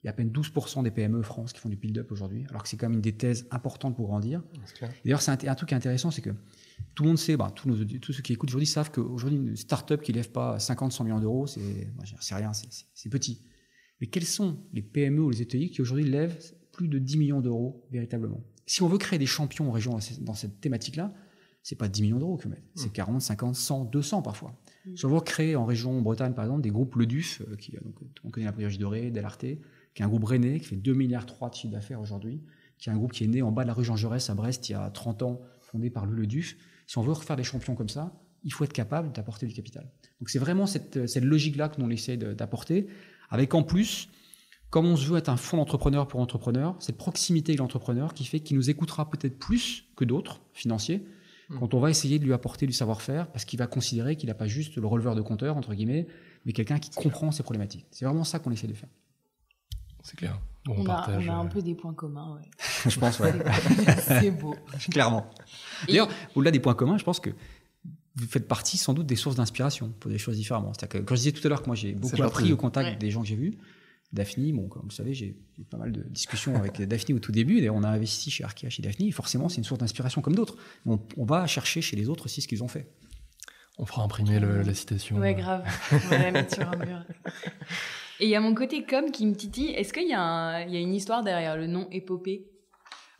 Il y a à peine 12% des PME France qui font du build-up aujourd'hui, alors que c'est quand même une des thèses importantes pour grandir. D'ailleurs, c'est un truc qui est intéressant, c'est que tout le monde sait, tous ceux qui écoutent aujourd'hui savent qu'aujourd'hui, une start-up qui ne lève pas 50-100 millions d'euros, c'est rien, c'est petit. Mais quels sont les PME ou les ETI qui aujourd'hui lèvent plus de 10 millions d'euros véritablement? Si on veut créer des champions en région dans cette thématique-là, c'est pas 10 millions d'euros que mettre, c'est 40, 50, 100, 200 parfois. Si on veut créer en région Bretagne, par exemple, des groupes Le Duf, on connaît la Priorité Dorée, Delarte, qui est un groupe rennais qui fait 2,3 milliards de chiffre d'affaires aujourd'hui, qui est un groupe qui est né en bas de la rue Jean Jaurès à Brest il y a 30 ans, fondé par Le Duf. Si on veut refaire des champions comme ça, il faut être capable d'apporter du capital. Donc c'est vraiment cette logique-là que nous on essaie d'apporter, avec en plus, comme on se veut être un fonds d'entrepreneur pour entrepreneurs, cette proximité avec l'entrepreneur qui fait qu'il nous écoutera peut-être plus que d'autres financiers, quand on va essayer de lui apporter du savoir-faire, parce qu'il va considérer qu'il n'a pas juste le releveur de compteur, entre guillemets, mais quelqu'un qui comprend ses problématiques. C'est vraiment ça qu'on essaie de faire. C'est clair. Bon, on a un peu des points communs, ouais. Je pense, ouais. C'est beau. Clairement. D'ailleurs, au-delà des points communs, je pense que vous faites partie sans doute des sources d'inspiration pour des choses différemment. C'est-à-dire que quand je disais tout à l'heure que moi j'ai beaucoup appris au contact des gens que j'ai vus, Daphne, comme vous le savez, j'ai eu pas mal de discussions avec Daphne au tout début. D'ailleurs, on a investi chez Arkea, chez Daphne. Et forcément, c'est une source d'inspiration comme d'autres. On va chercher chez les autres aussi ce qu'ils ont fait. On fera imprimer la citation. Ouais, grave. On va la mettre sur un mur. Et il y a mon côté com qui me titille. Est-ce qu'il y a une histoire derrière le nom Épopée?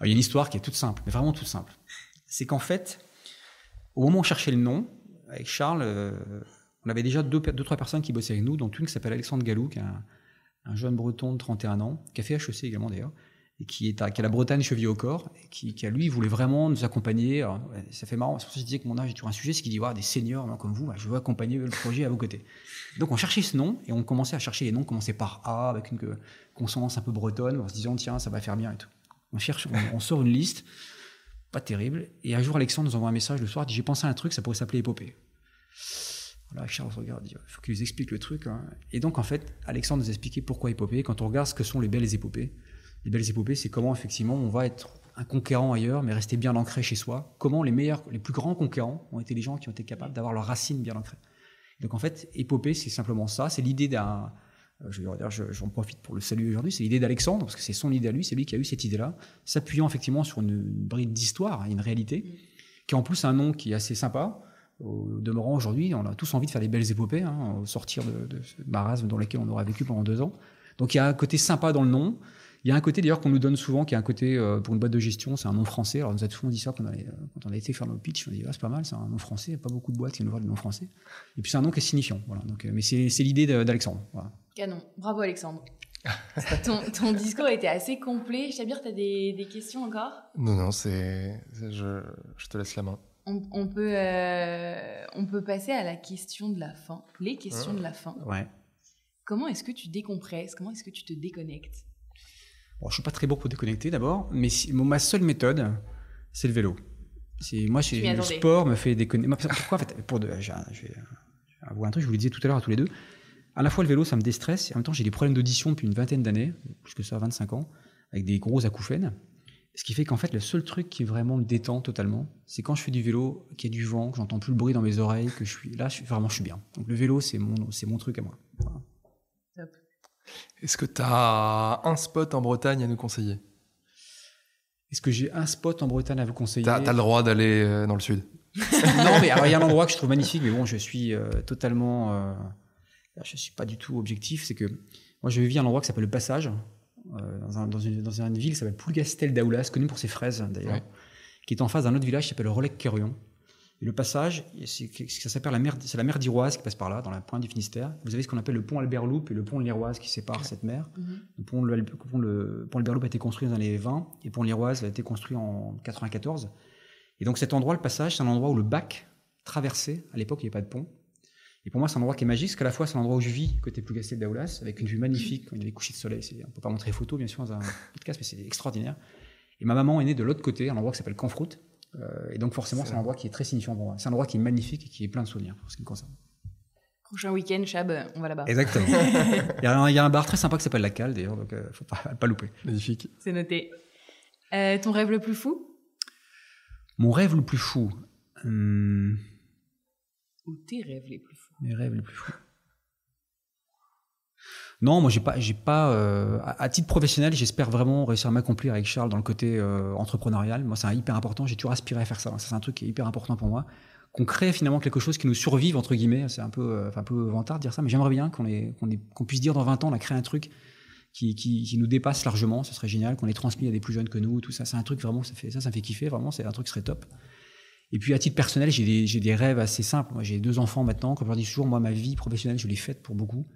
Il y a une histoire qui est toute simple, mais vraiment toute simple. C'est qu'en fait, au moment où on cherchait le nom, avec Charles, on avait déjà 2-3 personnes qui bossaient avec nous, dont une qui s'appelle Alexandre Gallou, qui est un jeune breton de 31 ans, qui a fait HEC également d'ailleurs, et qui a la Bretagne chevillée au corps, et qui lui voulait vraiment nous accompagner. Alors, ça fait marrant, c'est pour ça que je disais que mon âge est toujours un sujet, c'est qu'il dit des seniors comme vous, je veux accompagner le projet à vos côtés. Donc on cherchait ce nom, et on commençait à chercher les noms, commençait par A, avec une consonance un peu bretonne, en se disant tiens, ça va faire bien et tout. On sort une liste, pas terrible, et un jour Alexandre nous envoie un message le soir, il dit j'ai pensé à un truc, ça pourrait s'appeler Épopée. Là, Charles se regarde, il faut qu'il nous explique le truc. Hein. Et donc, en fait, Alexandre nous a expliqué pourquoi épopée. Quand on regarde ce que sont les belles épopées, c'est comment, effectivement, on va être un conquérant ailleurs, mais rester bien ancré chez soi. Comment les plus grands conquérants ont été les gens qui ont été capables d'avoir leurs racines bien ancrées. Donc, en fait, épopée, c'est simplement ça. C'est l'idée j'en profite pour le saluer aujourd'hui, c'est l'idée d'Alexandre, parce que c'est son idée à lui, c'est lui qui a eu cette idée-là, s'appuyant effectivement sur une bride d'histoire, une réalité. qui en plus a un nom qui est assez sympa. Au demeurant, aujourd'hui, on a tous envie de faire des belles épopées, au sortir de ce marasme dans lequel on aura vécu pendant 2 ans. Donc il y a un côté sympa dans le nom. Il y a un côté d'ailleurs qu'on nous donne souvent, qui est un côté pour une boîte de gestion, c'est un nom français. Alors on nous a souvent dit ça quand on a été faire nos pitchs, on a dit c'est pas mal, c'est un nom français, il n'y a pas beaucoup de boîtes qui nous vendent des noms français. Et puis c'est un nom qui est signifiant. Voilà. Donc, mais c'est l'idée d'Alexandre. Voilà. Canon, bravo Alexandre. ton discours était assez complet. Chabir, tu as des questions encore? Non, je te laisse la main. On peut passer à la question de la fin, les questions de la fin. Ouais. Comment est-ce que tu décompresses? Comment est-ce que tu te déconnectes? Bon, je suis pas très bon pour déconnecter d'abord, mais ma seule méthode, c'est le vélo. Le sport me fait déconnecter. Pourquoi en fait, je vais avouer un truc, je vous le disais tout à l'heure à tous les deux. À la fois le vélo, ça me déstresse, et en même temps j'ai des problèmes d'audition depuis une vingtaine d'années, plus que ça, 25 ans, avec des gros acouphènes. Ce qui fait qu'en fait, le seul truc qui vraiment me détend totalement, c'est quand je fais du vélo, qu'il y a du vent, que j'entends plus le bruit dans mes oreilles, que je suis bien. Donc le vélo, c'est mon truc à moi. Voilà. Top. Est-ce que tu as un spot en Bretagne à nous conseiller? Est-ce que j'ai un spot en Bretagne à vous conseiller? T'as le droit d'aller dans le sud. Non, mais il y a un endroit que je trouve magnifique, mais bon, je suis totalement... je suis pas du tout objectif. C'est que moi, je vis à un endroit qui s'appelle le Passage, dans une ville qui s'appelle Plougastel d'Aoulas, connue pour ses fraises d'ailleurs, qui est en face d'un autre village qui s'appelle Rolec-Kerrion. Et le Passage, ça s'appelle c'est la mer d'Iroise qui passe par là, dans la pointe du Finistère. Vous avez ce qu'on appelle le pont Albert-Loup et le pont de l'Iroise qui séparent cette mer. Le pont Albert-Loup a été construit dans les années 20 et le pont de l'Iroise a été construit en 94. Et donc cet endroit, le Passage, c'est un endroit où le bac traversait. À l'époque, il n'y avait pas de pont. Et pour moi, c'est un endroit qui est magique, parce qu'à la fois, c'est un endroit où je vis, côté Plougastel d'Aoulas, avec une vue magnifique, quand il y a des couchers de soleil. On ne peut pas montrer les photos, bien sûr, dans un podcast, mais c'est extraordinaire. Et ma maman est née de l'autre côté, un endroit qui s'appelle Canfroute. Et donc, forcément, c'est un endroit qui est très signifiant pour moi. C'est un endroit qui est magnifique et qui est plein de souvenirs, pour ce qui me concerne. Prochain week-end, Chab, on va là-bas. Exactement. Il y a un bar très sympa qui s'appelle La Cale, d'ailleurs, donc il ne faut pas louper. Magnifique. C'est noté. Ton rêve le plus fou? Mon rêve le plus fou Ou tes rêves les plus fous? Mes rêves les plus fous. Non, moi j'ai pas à titre professionnel, j'espère vraiment réussir à m'accomplir avec Charles dans le côté entrepreneurial. Moi, c'est hyper important. J'ai toujours aspiré à faire ça. Ça, c'est un truc qui est hyper important pour moi. Qu'on crée finalement quelque chose qui nous survive entre guillemets. C'est un peu vantard de dire ça, mais j'aimerais bien qu'on puisse dire dans 20 ans on a créé un truc qui nous dépasse largement. Ce serait génial qu'on les transmis à des plus jeunes que nous. Tout ça, c'est un truc vraiment ça me fait kiffer. Vraiment, c'est un truc qui serait top. Et puis à titre personnel, j'ai des rêves assez simples. Moi, j'ai 2 enfants maintenant. Comme je leur dis toujours, moi, ma vie professionnelle, je l'ai faite pour beaucoup.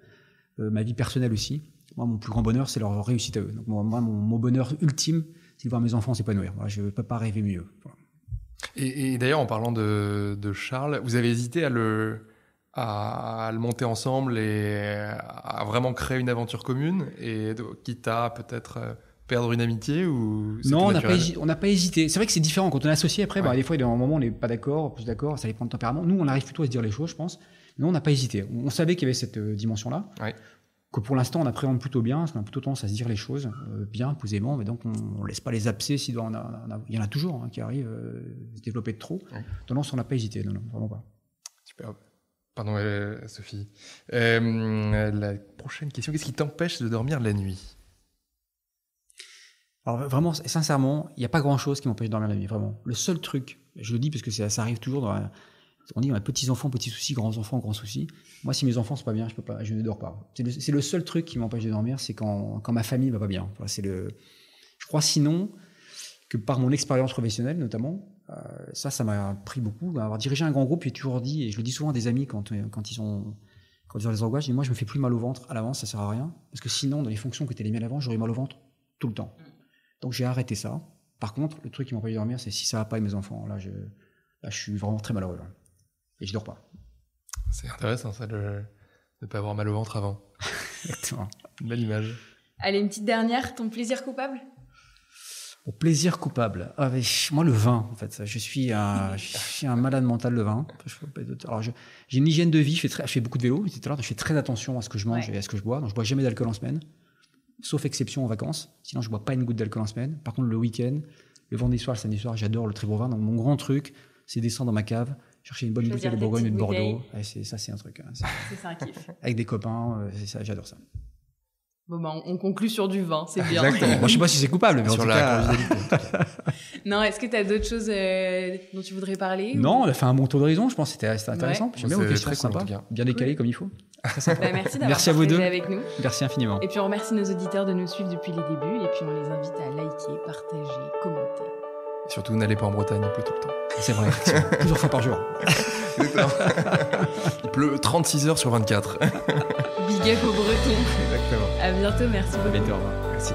Ma vie personnelle aussi. Moi, mon plus grand bonheur, c'est leur réussite à eux. Donc moi, mon bonheur ultime, c'est de voir mes enfants s'épanouir. Voilà, je ne peux pas rêver mieux. Voilà. Et d'ailleurs, en parlant de Charles, vous avez hésité à le monter ensemble et à vraiment créer une aventure commune, et quitte à peut-être perdre une amitié, ou non, on n'a pas hésité. C'est vrai que c'est différent quand on est associé. Après, des fois, il y a un moment où on n'est pas d'accord, plus d'accord, ça dépend de tempérament. Nous, on arrive plutôt à se dire les choses, je pense. Mais on n'a pas hésité. On savait qu'il y avait cette dimension-là. Ouais. Que pour l'instant, on appréhende plutôt bien, parce qu'on a plutôt tendance à se dire les choses bien, posément, mais donc on ne laisse pas les abcès. Il y en a toujours qui arrivent à se développer de trop. Ouais. Non, on n'a pas hésité. Non, vraiment pas. Super. Pardon, Sophie. La prochaine question, qu'est-ce qui t'empêche de dormir la nuit? Alors vraiment, sincèrement, il n'y a pas grand-chose qui m'empêche de dormir la nuit, vraiment. Le seul truc, je le dis parce que ça arrive toujours on dit on a petits-enfants, petits soucis, grands-enfants, grands soucis. Moi, si mes enfants ne sont pas bien, je ne dors pas. C'est le seul truc qui m'empêche de dormir, c'est quand ma famille ne va pas bien. Voilà, je crois sinon que par mon expérience professionnelle notamment, ça m'a pris beaucoup. Avoir dirigé un grand groupe, j'ai toujours dit, et je le dis souvent à des amis quand ils ont les angoisses, je dis moi je me fais plus mal au ventre à l'avance, ça sert à rien. Parce que sinon, dans les fonctions que tu as les miennes avant, j'aurais mal au ventre tout le temps. Donc j'ai arrêté ça. Par contre, le truc qui m'empêche de dormir, c'est si ça va pas avec mes enfants. Là, je suis vraiment très malheureux. Là. Et je dors pas. C'est intéressant ça de ne pas avoir mal au ventre avant. Exactement. Une belle image. Allez, une petite dernière, ton plaisir coupable? Mon plaisir coupable. Moi, le vin, en fait. Je suis un malade mental, le vin. Alors, j'ai une hygiène de vie, je fais beaucoup de vélo, etc. Donc, je fais très attention à ce que je mange et à ce que je bois. Donc, je bois jamais d'alcool en semaine. Sauf exception en vacances. Sinon, je bois pas une goutte d'alcool en semaine. Par contre, le week-end, le vendredi soir, le samedi soir, j'adore le très bon vin. Donc, mon grand truc, c'est descendre dans ma cave, chercher une bonne bouteille de Bourgogne et de Bordeaux. C'est un truc. C'est un kiff. Avec des copains, c'est ça, j'adore ça. Bon, bah, on conclut sur du vin, c'est bien. Exactement. Moi, je sais pas si c'est coupable, mais sur en tout la cas... convivialité. Non, est-ce que tu as d'autres choses dont tu voudrais parler? Non, on a fait un bon tour d'horizon, je pense que c'était intéressant. Ouais. J'aime bien vos questions, très cool, sympa. en tout cas. Bien décalé comme il faut. Merci d'avoir Merci à vous deux. avec nous. Merci infiniment. Et puis on remercie nos auditeurs de nous suivre depuis les débuts et puis on les invite à liker, partager, commenter. Et surtout, n'allez pas en Bretagne, il pleut tout le temps. C'est vrai, plusieurs fois par jour. Il pleut 36 heures sur 24. Big up aux Bretons. Exactement. À bientôt, merci beaucoup. À bientôt, au revoir. Merci.